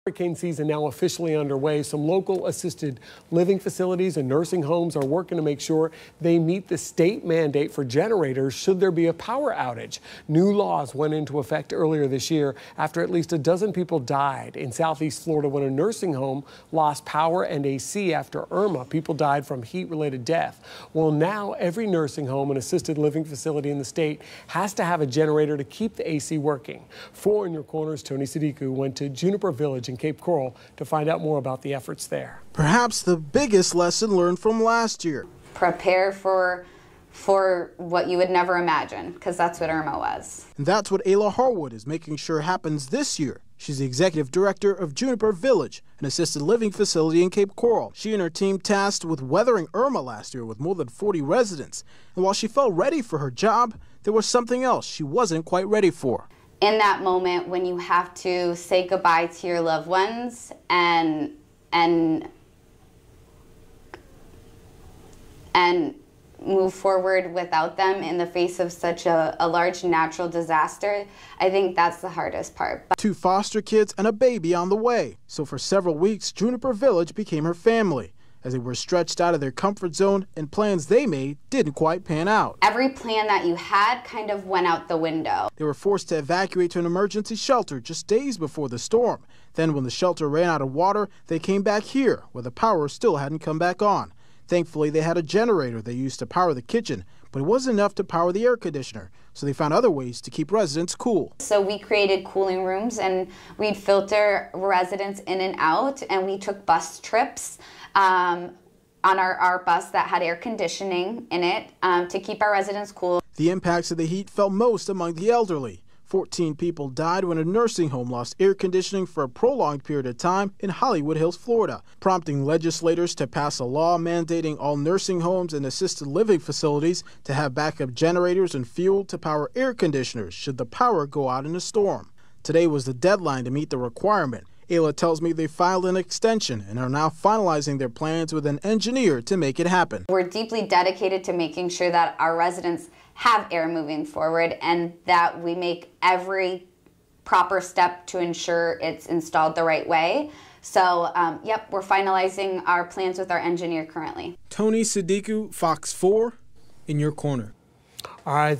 Hurricane season now officially underway. Some local assisted living facilities and nursing homes are working to make sure they meet the state mandate for generators should there be a power outage. New laws went into effect earlier this year after at least a dozen people died in southeast Florida when a nursing home lost power and AC after Irma. People died from heat-related death. Well, now every nursing home and assisted living facility in the state has to have a generator to keep the AC working. For In Your Corner's Tony Sadiku went to Juniper Village in Cape Coral to find out more about the efforts there. Perhaps the biggest lesson learned from last year. Prepare for what you would never imagine, because that's what Irma was. And that's what Ayla Harwood is making sure happens this year. She's the executive director of Juniper Village, an assisted living facility in Cape Coral. She and her team tasked with weathering Irma last year with more than 40 residents. And while she felt ready for her job, there was something else she wasn't quite ready for. In that moment when you have to say goodbye to your loved ones and move forward without them in the face of such a large natural disaster, I think that's the hardest part. 2 foster kids and a baby on the way. So for several weeks, Juniper Village became her family, as they were stretched out of their comfort zone and plans they made didn't quite pan out. Every plan that you had kind of went out the window. They were forced to evacuate to an emergency shelter just days before the storm. Then when the shelter ran out of water, they came back here, where the power still hadn't come back on. Thankfully, they had a generator they used to power the kitchen, but it wasn't enough to power the air conditioner, so they found other ways to keep residents cool. So we created cooling rooms, and we'd filter residents in and out, and we took bus trips on our bus that had air conditioning in it to keep our residents cool. The impacts of the heat felt most among the elderly. 14 people died when a nursing home lost air conditioning for a prolonged period of time in Hollywood Hills, Florida, prompting legislators to pass a law mandating all nursing homes and assisted living facilities to have backup generators and fuel to power air conditioners should the power go out in a storm. Today was the deadline to meet the requirement. Ayla tells me they filed an extension and are now finalizing their plans with an engineer to make it happen. We're deeply dedicated to making sure that our residents have air moving forward and that we make every proper step to ensure it's installed the right way. So, yep, we're finalizing our plans with our engineer currently. Tony Sadiku, Fox 4, In Your Corner. All right.